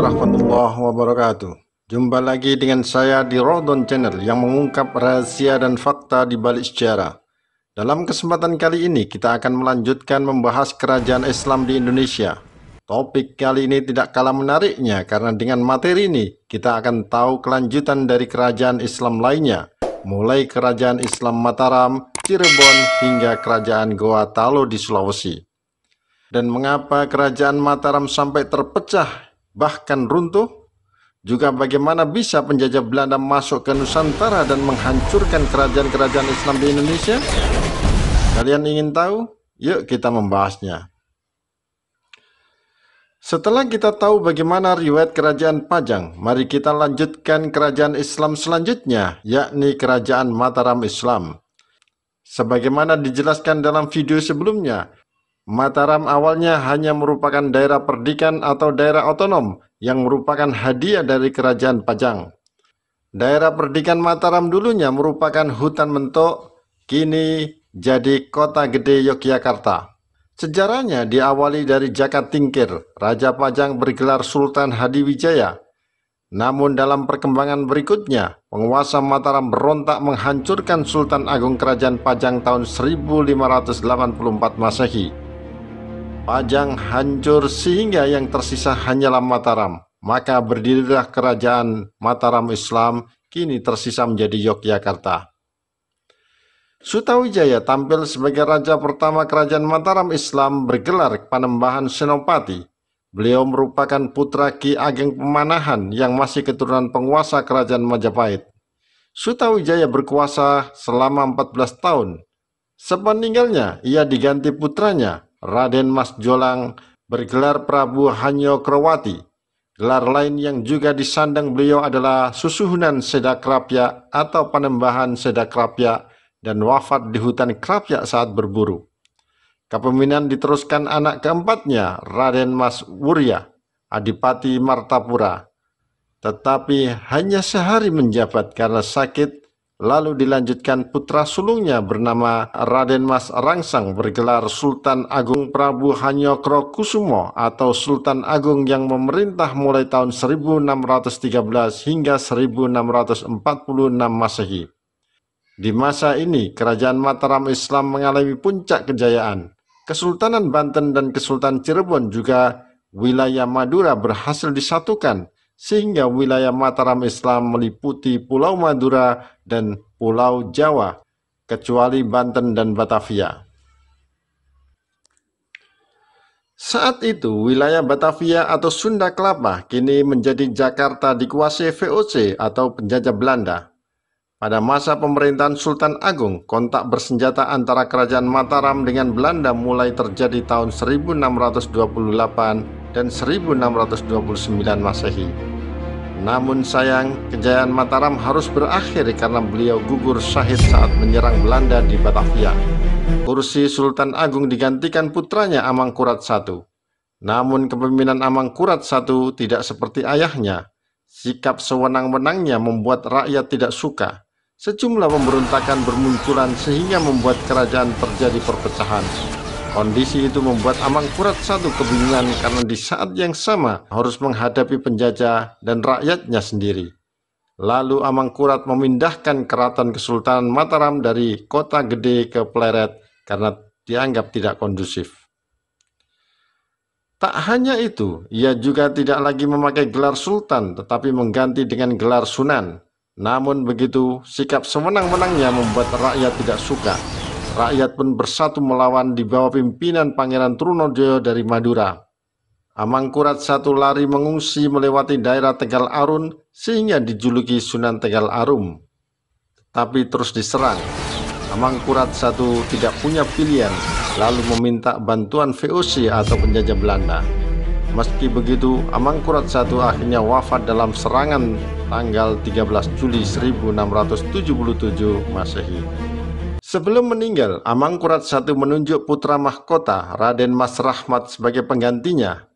warahmatullahi wabarakatuh. Jumpa lagi dengan saya di Rodon Channel yang mengungkap rahasia dan fakta di balik sejarah. Dalam kesempatan kali ini kita akan melanjutkan membahas kerajaan Islam di Indonesia. Topik kali ini tidak kalah menariknya karena dengan materi ini kita akan tahu kelanjutan dari kerajaan Islam lainnya, mulai kerajaan Islam Mataram, Cirebon hingga kerajaan Goa Talo di Sulawesi. Dan mengapa kerajaan Mataram sampai terpecah bahkan runtuh? Juga bagaimana bisa penjajah Belanda masuk ke Nusantara dan menghancurkan kerajaan-kerajaan Islam di Indonesia? Kalian ingin tahu? Yuk kita membahasnya. Setelah kita tahu bagaimana riwayat kerajaan Pajang, mari kita lanjutkan kerajaan Islam selanjutnya, yakni kerajaan Mataram Islam. Sebagaimana dijelaskan dalam video sebelumnya, Mataram awalnya hanya merupakan daerah perdikan atau daerah otonom yang merupakan hadiah dari kerajaan Pajang. Daerah perdikan Mataram dulunya merupakan hutan mentok, kini jadi kota gede Yogyakarta. Sejarahnya diawali dari Jaka Tingkir, Raja Pajang bergelar Sultan Hadiwijaya. Namun dalam perkembangan berikutnya, penguasa Mataram berontak menghancurkan Sultan Agung Kerajaan Pajang tahun 1584 Masehi. Pajang hancur sehingga yang tersisa hanyalah Mataram. Maka berdirilah kerajaan Mataram Islam, kini tersisa menjadi Yogyakarta. Sutawijaya tampil sebagai raja pertama kerajaan Mataram Islam bergelar Panembahan Senopati. Beliau merupakan putra Ki Ageng Pemanahan yang masih keturunan penguasa kerajaan Majapahit. Sutawijaya berkuasa selama 14 tahun. Sepeninggalnya, ia diganti putranya, Raden Mas Jolang, bergelar Prabu Hanyokroowati. Gelar lain yang juga disandang beliau adalah Susuhunan Sedakrapya atau Panembahan Sedakrapya dan wafat di hutan Krapya saat berburu. Kepemimpinan diteruskan anak keempatnya, Raden Mas Wurya, Adipati Martapura. Tetapi hanya sehari menjabat karena sakit. Lalu dilanjutkan putra sulungnya bernama Raden Mas Rangsang bergelar Sultan Agung Prabu Hanyokrokusumo atau Sultan Agung yang memerintah mulai tahun 1613 hingga 1646 Masehi. Di masa ini, kerajaan Mataram Islam mengalami puncak kejayaan. Kesultanan Banten dan Kesultanan Cirebon juga wilayah Madura berhasil disatukan, sehingga wilayah Mataram Islam meliputi Pulau Madura dan Pulau Jawa, kecuali Banten dan Batavia. Saat itu, wilayah Batavia atau Sunda Kelapa kini menjadi Jakarta dikuasai VOC atau penjajah Belanda. Pada masa pemerintahan Sultan Agung, kontak bersenjata antara kerajaan Mataram dengan Belanda mulai terjadi tahun 1628 dan 1629 Masehi. Namun sayang, kejayaan Mataram harus berakhir karena beliau gugur syahid saat menyerang Belanda di Batavia. Kursi Sultan Agung digantikan putranya Amangkurat I. Namun kepemimpinan Amangkurat I tidak seperti ayahnya. Sikap sewenang-wenangnya membuat rakyat tidak suka. Sejumlah pemberontakan bermunculan sehingga membuat kerajaan terjadi perpecahan. Kondisi itu membuat Amangkurat I kebingungan karena di saat yang sama harus menghadapi penjajah dan rakyatnya sendiri. Lalu Amangkurat memindahkan keraton Kesultanan Mataram dari kota gede ke Pleret karena dianggap tidak kondusif. Tak hanya itu, ia juga tidak lagi memakai gelar sultan tetapi mengganti dengan gelar sunan. Namun begitu, sikap sewenang-wenangnya membuat rakyat tidak suka. Rakyat pun bersatu melawan di bawah pimpinan Pangeran Trunojoyo dari Madura. Amangkurat I lari mengungsi melewati daerah Tegal Arun sehingga dijuluki Sunan Tegal Arum. Tapi terus diserang. Amangkurat I tidak punya pilihan, lalu meminta bantuan VOC atau penjajah Belanda. Meski begitu, Amangkurat I akhirnya wafat dalam serangan tanggal 13 Juli 1677 Masehi. Sebelum meninggal, Amangkurat I menunjuk putra mahkota Raden Mas Rahmat sebagai penggantinya.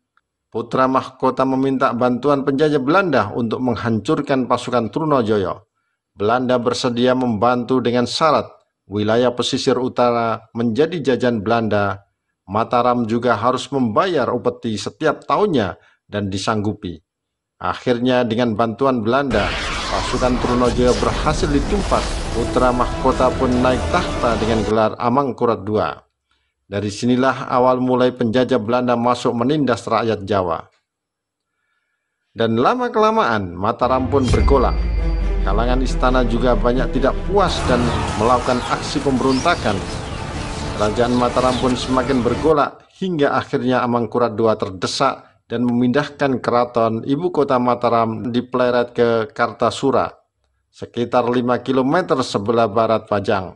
Putra mahkota meminta bantuan penjajah Belanda untuk menghancurkan pasukan Trunojoyo. Belanda bersedia membantu dengan syarat wilayah pesisir utara menjadi jajahan Belanda. Mataram juga harus membayar upeti setiap tahunnya dan disanggupi. Akhirnya dengan bantuan Belanda, pasukan Trunojoyo berhasil ditumpas. Putra mahkota pun naik tahta dengan gelar Amangkurat II. Dari sinilah awal mulai penjajah Belanda masuk menindas rakyat Jawa. Dan lama-kelamaan Mataram pun bergolak. Kalangan istana juga banyak tidak puas dan melakukan aksi pemberontakan. Kerajaan Mataram pun semakin bergolak hingga akhirnya Amangkurat II terdesak dan memindahkan keraton ibu kota Mataram di Pleret ke Kartasura, sekitar 5 km sebelah barat Pajang.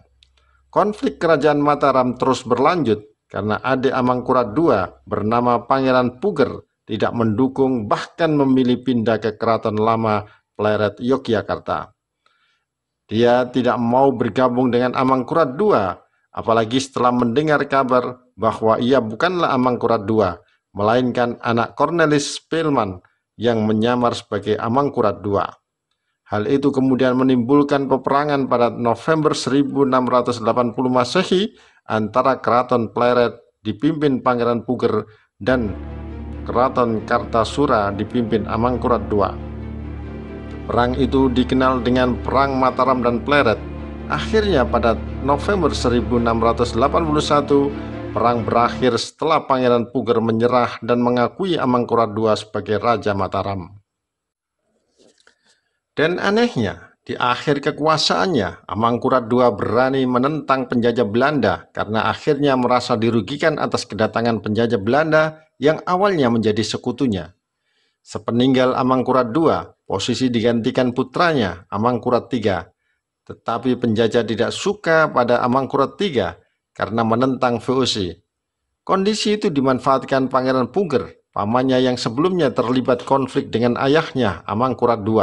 Konflik kerajaan Mataram terus berlanjut karena adik Amangkurat II bernama Pangeran Puger tidak mendukung bahkan memilih pindah ke keraton lama Pleret Yogyakarta. Dia tidak mau bergabung dengan Amangkurat II, apalagi setelah mendengar kabar bahwa ia bukanlah Amangkurat II, melainkan anak Cornelis Spelman yang menyamar sebagai Amangkurat II. Hal itu kemudian menimbulkan peperangan pada November 1680 Masehi antara Keraton Pleret dipimpin Pangeran Puger dan Keraton Kartasura dipimpin Amangkurat II. Perang itu dikenal dengan Perang Mataram dan Pleret. Akhirnya pada November 1681 perang berakhir setelah Pangeran Puger menyerah dan mengakui Amangkurat II sebagai Raja Mataram. Dan anehnya, di akhir kekuasaannya, Amangkurat II berani menentang penjajah Belanda karena akhirnya merasa dirugikan atas kedatangan penjajah Belanda yang awalnya menjadi sekutunya. Sepeninggal Amangkurat II, posisi digantikan putranya, Amangkurat III. Tetapi penjajah tidak suka pada Amangkurat III karena menentang VOC. Kondisi itu dimanfaatkan Pangeran Puger, pamannya yang sebelumnya terlibat konflik dengan ayahnya, Amangkurat II.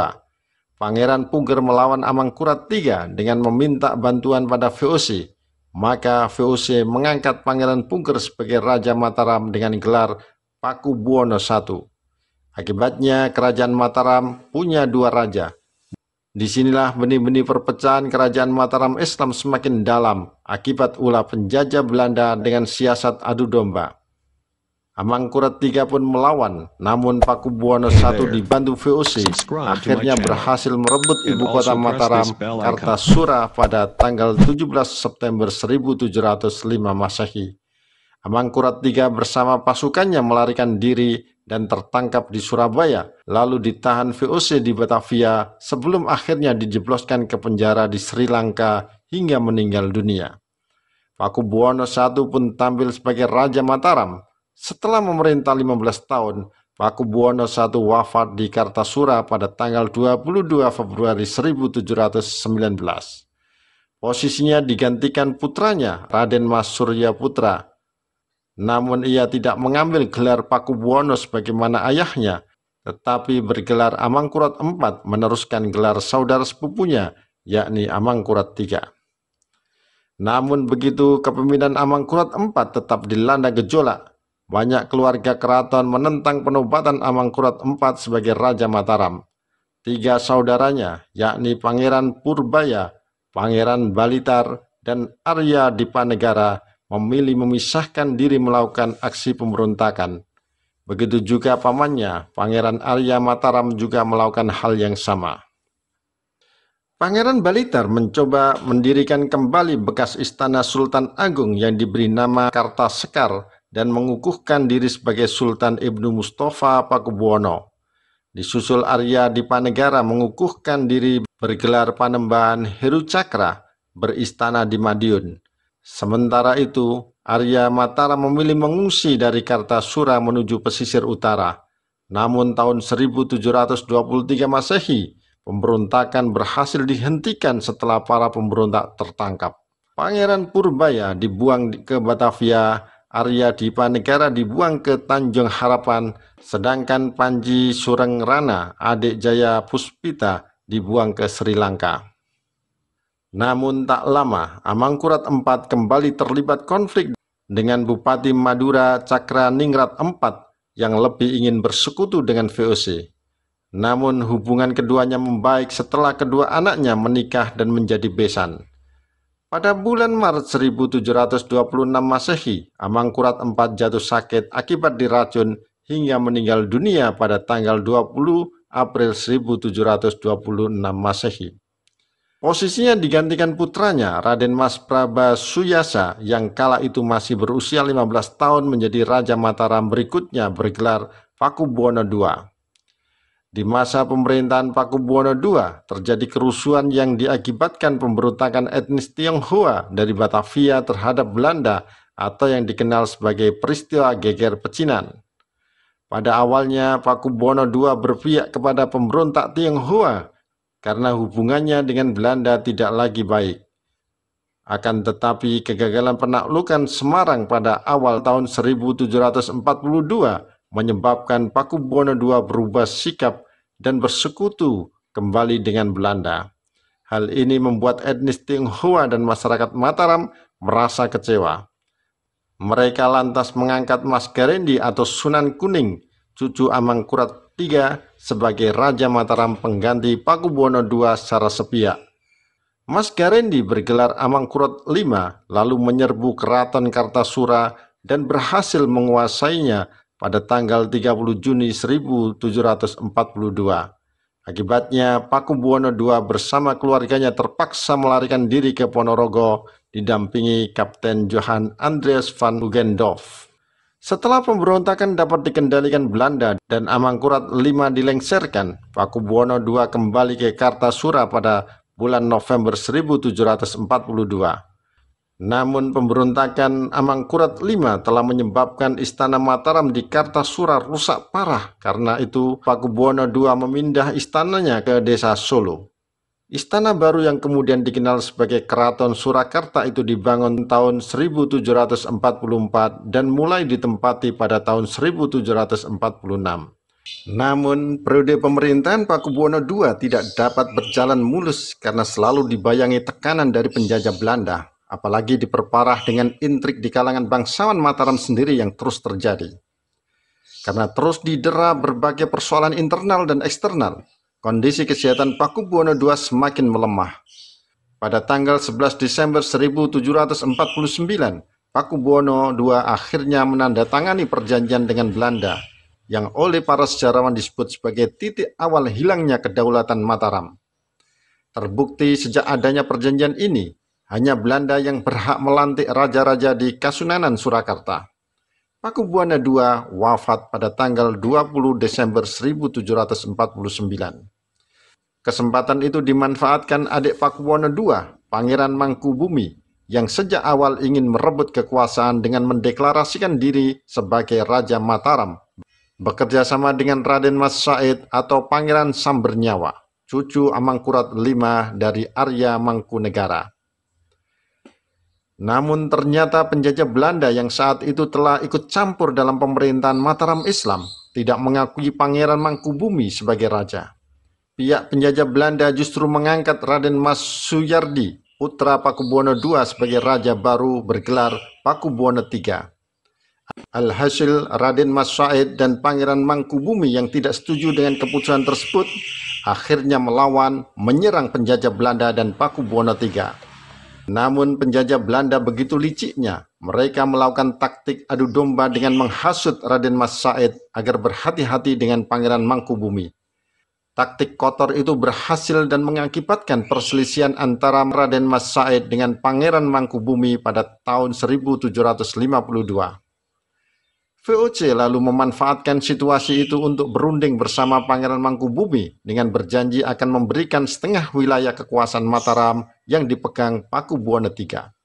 Pangeran Puger melawan Amangkurat III dengan meminta bantuan pada VOC. Maka VOC mengangkat Pangeran Puger sebagai Raja Mataram dengan gelar Pakubuwono I. Akibatnya kerajaan Mataram punya dua raja. Disinilah benih-benih perpecahan kerajaan Mataram Islam semakin dalam akibat ulah penjajah Belanda dengan siasat adu domba. Amangkurat III pun melawan, namun Pakubuwono I dibantu VOC akhirnya berhasil merebut ibu kota Mataram, Kartasura pada tanggal 17 September 1705 Masehi. Amangkurat III bersama pasukannya melarikan diri dan tertangkap di Surabaya, lalu ditahan VOC di Batavia sebelum akhirnya dijebloskan ke penjara di Sri Lanka hingga meninggal dunia. Pakubuwono I pun tampil sebagai Raja Mataram. Setelah memerintah 15 tahun, Pakubuwono I wafat di Kartasura pada tanggal 22 Februari 1719. Posisinya digantikan putranya, Raden Mas Surya Putra. Namun ia tidak mengambil gelar Pakubuwono sebagaimana ayahnya, tetapi bergelar Amangkurat IV meneruskan gelar saudara sepupunya, yakni Amangkurat III. Namun begitu kepemimpinan Amangkurat IV tetap dilanda gejolak. Banyak keluarga keraton menentang penobatan Amangkurat IV sebagai Raja Mataram. Tiga saudaranya, yakni Pangeran Purbaya, Pangeran Balitar, dan Arya Dipanegara, memilih memisahkan diri melakukan aksi pemberontakan. Begitu juga pamannya, Pangeran Arya Mataram juga melakukan hal yang sama. Pangeran Balitar mencoba mendirikan kembali bekas istana Sultan Agung yang diberi nama Kartasekar dan mengukuhkan diri sebagai Sultan Ibnu Mustafa Pakubuwono. Disusul Arya Dipanegara mengukuhkan diri bergelar Panembahan Heru Cakra, beristana di Madiun. Sementara itu, Arya Mataram memilih mengungsi dari Kartasura menuju pesisir utara. Namun tahun 1723 Masehi, pemberontakan berhasil dihentikan setelah para pemberontak tertangkap. Pangeran Purbaya dibuang ke Batavia, Arya Dipanegara dibuang ke Tanjung Harapan, sedangkan Panji Surengrana, adik Jaya Puspita, dibuang ke Sri Lanka. Namun tak lama, Amangkurat IV kembali terlibat konflik dengan Bupati Madura Cakraningrat IV yang lebih ingin bersekutu dengan VOC. Namun hubungan keduanya membaik setelah kedua anaknya menikah dan menjadi besan. Pada bulan Maret 1726 Masehi, Amangkurat IV jatuh sakit akibat diracun hingga meninggal dunia pada tanggal 20 April 1726 Masehi. Posisinya digantikan putranya, Raden Mas Prabasuyasa, yang kala itu masih berusia 15 tahun menjadi Raja Mataram berikutnya bergelar Pakubuwono II. Di masa pemerintahan Pakubuwono II, terjadi kerusuhan yang diakibatkan pemberontakan etnis Tionghoa dari Batavia terhadap Belanda atau yang dikenal sebagai peristiwa Geger Pecinan. Pada awalnya, Pakubuwono II berpihak kepada pemberontak Tionghoa karena hubungannya dengan Belanda tidak lagi baik. Akan tetapi kegagalan penaklukan Semarang pada awal tahun 1742 menyebabkan Pakubuwono II berubah sikap dan bersekutu kembali dengan Belanda. Hal ini membuat etnis Tionghoa dan masyarakat Mataram merasa kecewa. Mereka lantas mengangkat Mas Garendi atau Sunan Kuning, cucu Amangkurat III, sebagai Raja Mataram pengganti Pakubuwono II secara sepihak. Mas Garendi bergelar Amangkurat V, lalu menyerbu Keraton Kartasura dan berhasil menguasainya pada tanggal 30 Juni 1742. Akibatnya, Pakubuwono II bersama keluarganya terpaksa melarikan diri ke Ponorogo didampingi Kapten Johan Andreas van Hugendorf. Setelah pemberontakan dapat dikendalikan Belanda dan Amangkurat V dilengsarkan, Pakubuwono II kembali ke Kartasura pada bulan November 1742. Namun pemberontakan Amangkurat V telah menyebabkan istana Mataram di Kartasura rusak parah. Karena itu Pakubuwono II memindah istananya ke desa Solo. Istana baru yang kemudian dikenal sebagai Keraton Surakarta itu dibangun tahun 1744 dan mulai ditempati pada tahun 1746. Namun, periode pemerintahan Pakubuwono II tidak dapat berjalan mulus karena selalu dibayangi tekanan dari penjajah Belanda, apalagi diperparah dengan intrik di kalangan bangsawan Mataram sendiri yang terus terjadi. Karena terus didera berbagai persoalan internal dan eksternal, kondisi kesehatan Pakubuwono II semakin melemah. Pada tanggal 11 Desember 1749, Pakubuwono II akhirnya menandatangani perjanjian dengan Belanda, yang oleh para sejarawan disebut sebagai titik awal hilangnya kedaulatan Mataram. Terbukti sejak adanya perjanjian ini, hanya Belanda yang berhak melantik raja-raja di Kasunanan Surakarta. Pakubuwono II wafat pada tanggal 20 Desember 1749. Kesempatan itu dimanfaatkan adik Pakubuwono II, Pangeran Mangkubumi, yang sejak awal ingin merebut kekuasaan dengan mendeklarasikan diri sebagai Raja Mataram, bekerja sama dengan Raden Mas Said atau Pangeran Sambernyawa, cucu Amangkurat V dari Arya Mangkunegara. Namun ternyata penjajah Belanda yang saat itu telah ikut campur dalam pemerintahan Mataram Islam tidak mengakui Pangeran Mangkubumi sebagai raja. Pihak penjajah Belanda justru mengangkat Raden Mas Suyardi, putra Pakubuwono II, sebagai raja baru bergelar Pakubuwono III. Alhasil, Raden Mas Said dan Pangeran Mangkubumi yang tidak setuju dengan keputusan tersebut akhirnya melawan, menyerang penjajah Belanda dan Pakubuwono III. Namun penjajah Belanda begitu liciknya, mereka melakukan taktik adu domba dengan menghasut Raden Mas Said agar berhati-hati dengan Pangeran Mangkubumi. Taktik kotor itu berhasil dan mengakibatkan perselisihan antara Raden Mas Said dengan Pangeran Mangkubumi pada tahun 1752. VOC lalu memanfaatkan situasi itu untuk berunding bersama Pangeran Mangkubumi dengan berjanji akan memberikan setengah wilayah kekuasaan Mataram yang dipegang Pakubuwono III.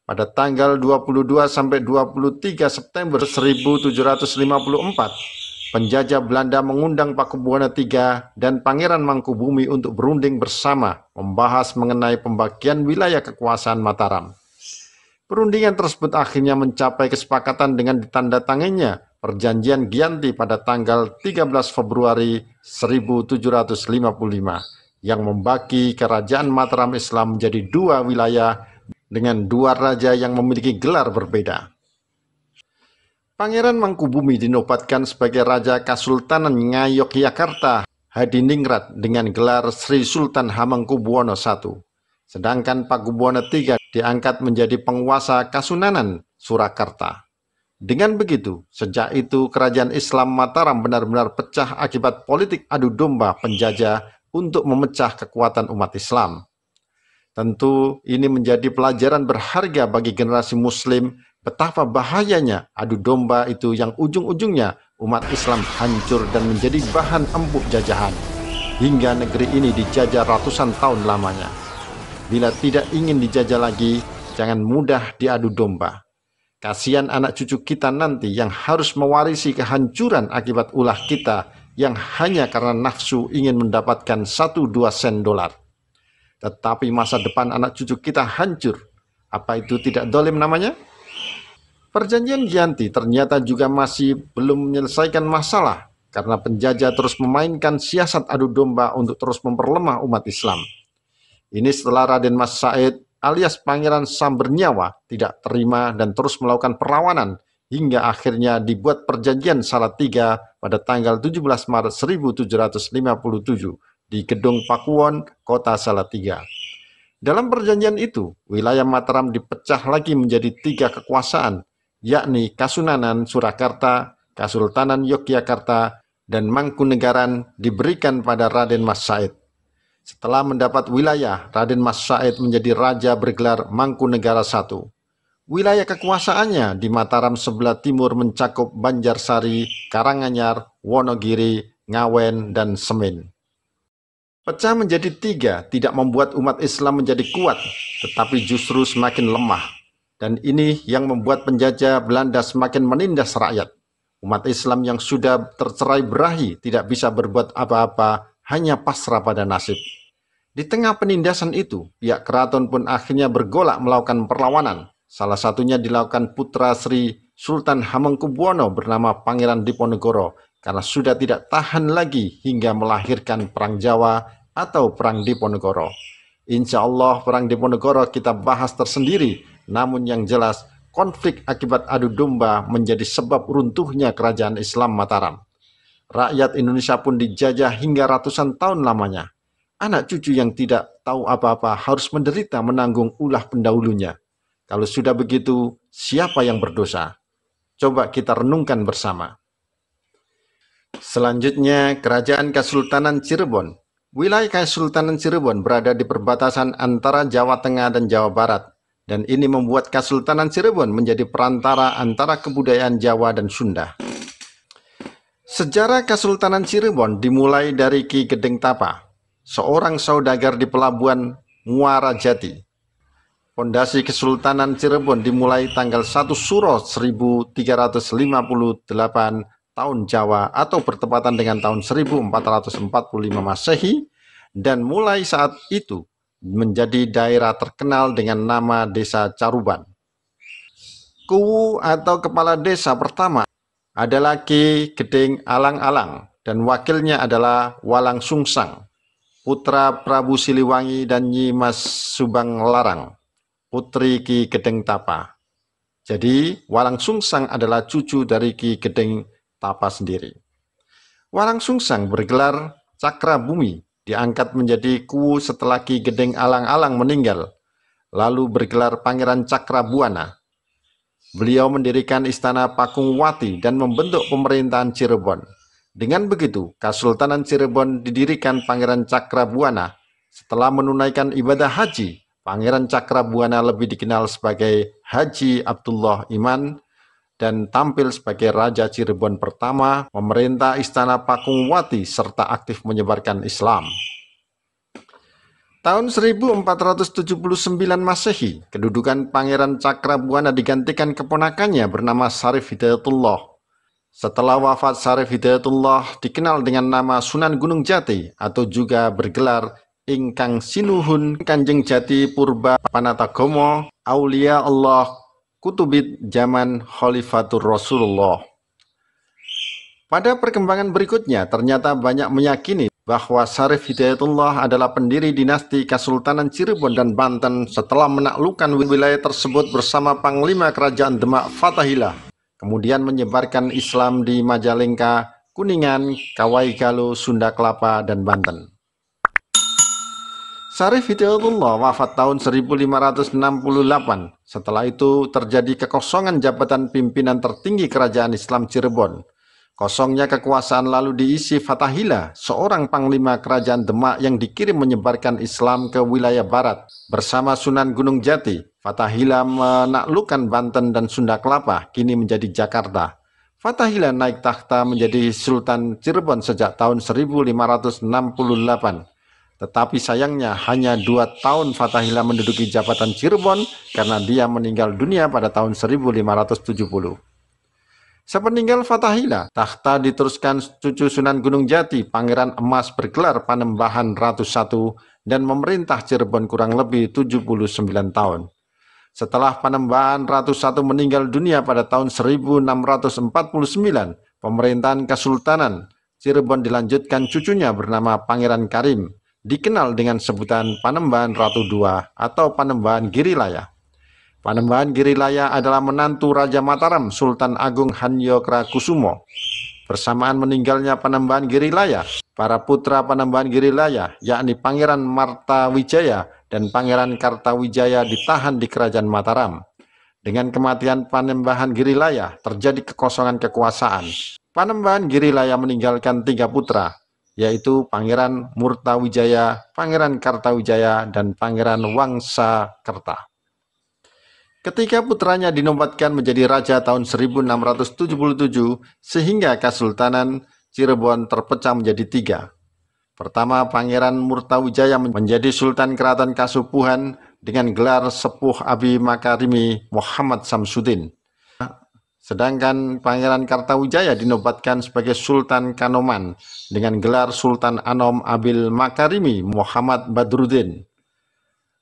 Pada tanggal 22 sampai 23 September 1754, penjajah Belanda mengundang Pakubuwono III dan Pangeran Mangkubumi untuk berunding bersama membahas mengenai pembagian wilayah kekuasaan Mataram. Perundingan tersebut akhirnya mencapai kesepakatan dengan ditandatangannya Perjanjian Giyanti pada tanggal 13 Februari 1755 yang membagi kerajaan Mataram Islam menjadi dua wilayah dengan dua raja yang memiliki gelar berbeda. Pangeran Mangkubumi dinobatkan sebagai Raja Kasultanan Ngayogyakarta Hadiningrat dengan gelar Sri Sultan Hamengkubuwono I. Sedangkan Pakubuwono III diangkat menjadi penguasa Kasunanan Surakarta. Dengan begitu, sejak itu kerajaan Islam Mataram benar-benar pecah akibat politik adu domba penjajah untuk memecah kekuatan umat Islam. Tentu ini menjadi pelajaran berharga bagi generasi muslim betapa bahayanya adu domba itu yang ujung-ujungnya umat Islam hancur dan menjadi bahan empuk jajahan. Hingga negeri ini dijajah ratusan tahun lamanya. Bila tidak ingin dijajah lagi, jangan mudah diadu domba. Kasihan anak cucu kita nanti yang harus mewarisi kehancuran akibat ulah kita yang hanya karena nafsu ingin mendapatkan 1-2 sen dolar. Tetapi masa depan anak cucu kita hancur. Apa itu tidak dolim namanya? Perjanjian Giyanti ternyata juga masih belum menyelesaikan masalah karena penjajah terus memainkan siasat adu domba untuk terus memperlemah umat Islam. Ini setelah Raden Mas Said alias Pangeran Sambernyawa tidak terima dan terus melakukan perlawanan hingga akhirnya dibuat perjanjian Salatiga pada tanggal 17 Maret 1757 di Gedung Pakuwon, Kota Salatiga. Dalam perjanjian itu, wilayah Mataram dipecah lagi menjadi 3 kekuasaan, yakni Kasunanan Surakarta, Kasultanan Yogyakarta, dan Mangkunegaran diberikan pada Raden Mas Said. Setelah mendapat wilayah, Raden Mas Said menjadi raja bergelar Mangkunegara I. Wilayah kekuasaannya di Mataram sebelah timur mencakup Banjarsari, Karanganyar, Wonogiri, Ngawen, dan Semin. Pecah menjadi 3 tidak membuat umat Islam menjadi kuat, tetapi justru semakin lemah. Dan ini yang membuat penjajah Belanda semakin menindas rakyat. Umat Islam yang sudah tercerai berahi tidak bisa berbuat apa-apa, hanya pasrah pada nasib. Di tengah penindasan itu, pihak keraton pun akhirnya bergolak melakukan perlawanan. Salah satunya dilakukan putra Sri Sultan Hamengkubuwono bernama Pangeran Diponegoro, karena sudah tidak tahan lagi hingga melahirkan Perang Jawa atau Perang Diponegoro. Insya Allah Perang Diponegoro kita bahas tersendiri, namun yang jelas konflik akibat adu domba menjadi sebab runtuhnya kerajaan Islam Mataram. Rakyat Indonesia pun dijajah hingga ratusan tahun lamanya. Anak cucu yang tidak tahu apa-apa harus menderita menanggung ulah pendahulunya. Kalau sudah begitu, siapa yang berdosa? Coba kita renungkan bersama. Selanjutnya, Kerajaan Kesultanan Cirebon. Wilayah Kesultanan Cirebon berada di perbatasan antara Jawa Tengah dan Jawa Barat, dan ini membuat Kesultanan Cirebon menjadi perantara antara kebudayaan Jawa dan Sunda. Sejarah Kesultanan Cirebon dimulai dari Ki Gedeng Tapa, seorang saudagar di pelabuhan Muara Jati. Pondasi Kesultanan Cirebon dimulai tanggal 1 Suro 1358 tahun Jawa atau bertepatan dengan tahun 1445 Masehi, dan mulai saat itu menjadi daerah terkenal dengan nama Desa Caruban. Kuwu atau kepala desa pertama adalah Ki Gedeng Alang-Alang dan wakilnya adalah Walang Sungsang, putra Prabu Siliwangi dan Nyi Mas Subang Larang, putri Ki Gedeng Tapa. Jadi Walang Sungsang adalah cucu dari Ki Gedeng Tapa sendiri. Walang Sungsang bergelar Cakra Bumi, diangkat menjadi Kuwu setelah Ki Gedeng Alang-Alang meninggal, lalu bergelar Pangeran Cakrabuana. Beliau mendirikan Istana Pakungwati dan membentuk pemerintahan Cirebon. Dengan begitu, Kesultanan Cirebon didirikan Pangeran Cakrabuana. Setelah menunaikan ibadah haji, Pangeran Cakrabuana lebih dikenal sebagai Haji Abdullah Iman dan tampil sebagai Raja Cirebon pertama, memerintah Istana Pakungwati serta aktif menyebarkan Islam. Tahun 1479 Masehi, kedudukan Pangeran Cakrabuana digantikan keponakannya bernama Syarif Hidayatullah. Setelah wafat Syarif Hidayatullah dikenal dengan nama Sunan Gunung Jati atau juga bergelar Ingkang Sinuhun Kanjeng Jati Purba Panatagomo Aulia Allah Kutubit zaman Khalifatur Rasulullah. Pada perkembangan berikutnya, ternyata banyak meyakini bahwa Syarif Hidayatullah adalah pendiri dinasti Kesultanan Cirebon dan Banten setelah menaklukkan wilayah tersebut bersama Panglima Kerajaan Demak Fatahillah, kemudian menyebarkan Islam di Majalengka, Kuningan, Kawai Galuh, Sunda Kelapa, dan Banten. Syarif Hidayatullah wafat tahun 1568. Setelah itu terjadi kekosongan jabatan pimpinan tertinggi Kerajaan Islam Cirebon. Kosongnya kekuasaan lalu diisi Fathahillah, seorang panglima kerajaan Demak yang dikirim menyebarkan Islam ke wilayah barat. Bersama Sunan Gunung Jati, Fathahillah menaklukkan Banten dan Sunda Kelapa, kini menjadi Jakarta. Fathahillah naik takhta menjadi Sultan Cirebon sejak tahun 1568. Tetapi sayangnya hanya 2 tahun Fathahillah menduduki jabatan Cirebon karena dia meninggal dunia pada tahun 1570. Sepeninggal Fathahillah, takhta diteruskan cucu Sunan Gunung Jati, Pangeran Emas bergelar Panembahan Ratu I dan memerintah Cirebon kurang lebih 79 tahun. Setelah Panembahan Ratu I meninggal dunia pada tahun 1649, pemerintahan Kesultanan Cirebon dilanjutkan cucunya bernama Pangeran Karim, dikenal dengan sebutan Panembahan Ratu II atau Panembahan Girilaya. Panembahan Girilaya adalah menantu Raja Mataram Sultan Agung Hanyokrokusumo. Bersamaan meninggalnya Panembahan Girilaya, para putra Panembahan Girilaya yakni Pangeran Martawijaya dan Pangeran Kartawijaya ditahan di Kerajaan Mataram. Dengan kematian Panembahan Girilaya terjadi kekosongan kekuasaan. Panembahan Girilaya meninggalkan 3 putra, yaitu Pangeran Murtawijaya, Pangeran Kartawijaya, dan Pangeran Wangsakerta. Ketika putranya dinobatkan menjadi raja tahun 1677, sehingga Kesultanan Cirebon terpecah menjadi 3. Pertama, Pangeran Murtawijaya menjadi Sultan Keraton Kasupuhan dengan gelar Sepuh Abi Makarimi Muhammad Samsudin. Sedangkan Pangeran Kartawijaya dinobatkan sebagai Sultan Kanoman dengan gelar Sultan Anom Abil Makarimi Muhammad Badruddin.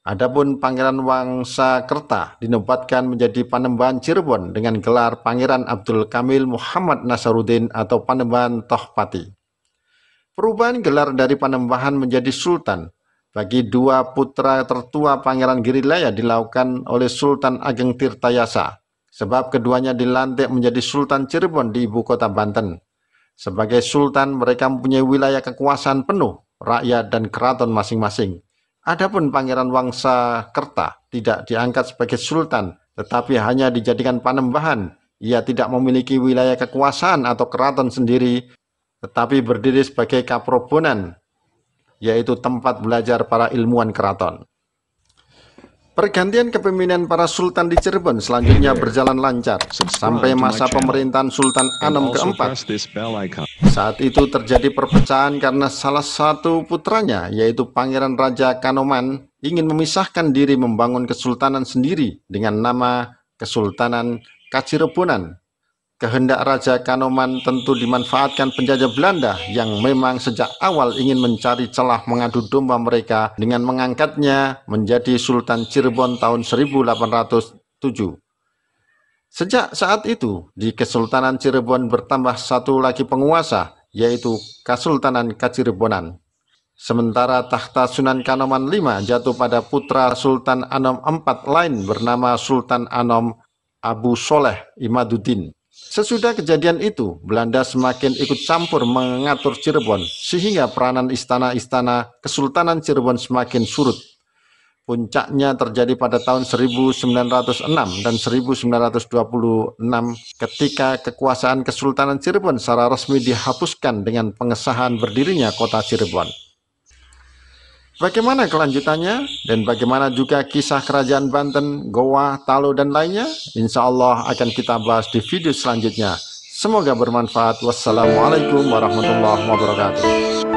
Adapun Pangeran Wangsakerta dinobatkan menjadi Panembahan Cirebon dengan gelar Pangeran Abdul Kamil Muhammad Nasaruddin atau Panembahan Tohpati. Perubahan gelar dari Panembahan menjadi Sultan bagi 2 putra tertua Pangeran Girilaya dilakukan oleh Sultan Ageng Tirtayasa, sebab keduanya dilantik menjadi Sultan Cirebon di ibu kota Banten. Sebagai Sultan, mereka mempunyai wilayah kekuasaan penuh, rakyat dan keraton masing-masing. Adapun Pangeran Wangsakerta tidak diangkat sebagai Sultan, tetapi hanya dijadikan Panembahan. Ia tidak memiliki wilayah kekuasaan atau keraton sendiri, tetapi berdiri sebagai Kaprobonan, yaitu tempat belajar para ilmuwan keraton. Pergantian kepemimpinan para sultan di Cirebon selanjutnya berjalan lancar sampai masa pemerintahan Sultan Anom keempat. Saat itu terjadi perpecahan karena salah satu putranya, yaitu Pangeran Raja Kanoman, ingin memisahkan diri membangun kesultanan sendiri dengan nama Kesultanan Kacirebonan. Kehendak Raja Kanoman tentu dimanfaatkan penjajah Belanda yang memang sejak awal ingin mencari celah mengadu domba mereka dengan mengangkatnya menjadi Sultan Cirebon tahun 1807. Sejak saat itu, di Kesultanan Cirebon bertambah satu lagi penguasa, yaitu Kesultanan Kacirebonan. Sementara takhta Sunan Kanoman V jatuh pada putra Sultan Anom IV lain bernama Sultan Anom Abu Soleh Imaduddin. Sesudah kejadian itu, Belanda semakin ikut campur mengatur Cirebon, sehingga peranan istana-istana Kesultanan Cirebon semakin surut. Puncaknya terjadi pada tahun 1906 dan 1926 ketika kekuasaan Kesultanan Cirebon secara resmi dihapuskan dengan pengesahan berdirinya kota Cirebon. Bagaimana kelanjutannya dan bagaimana juga kisah kerajaan Banten, Goa, Talo, dan lainnya? Insya Allah akan kita bahas di video selanjutnya. Semoga bermanfaat. Wassalamualaikum warahmatullahi wabarakatuh.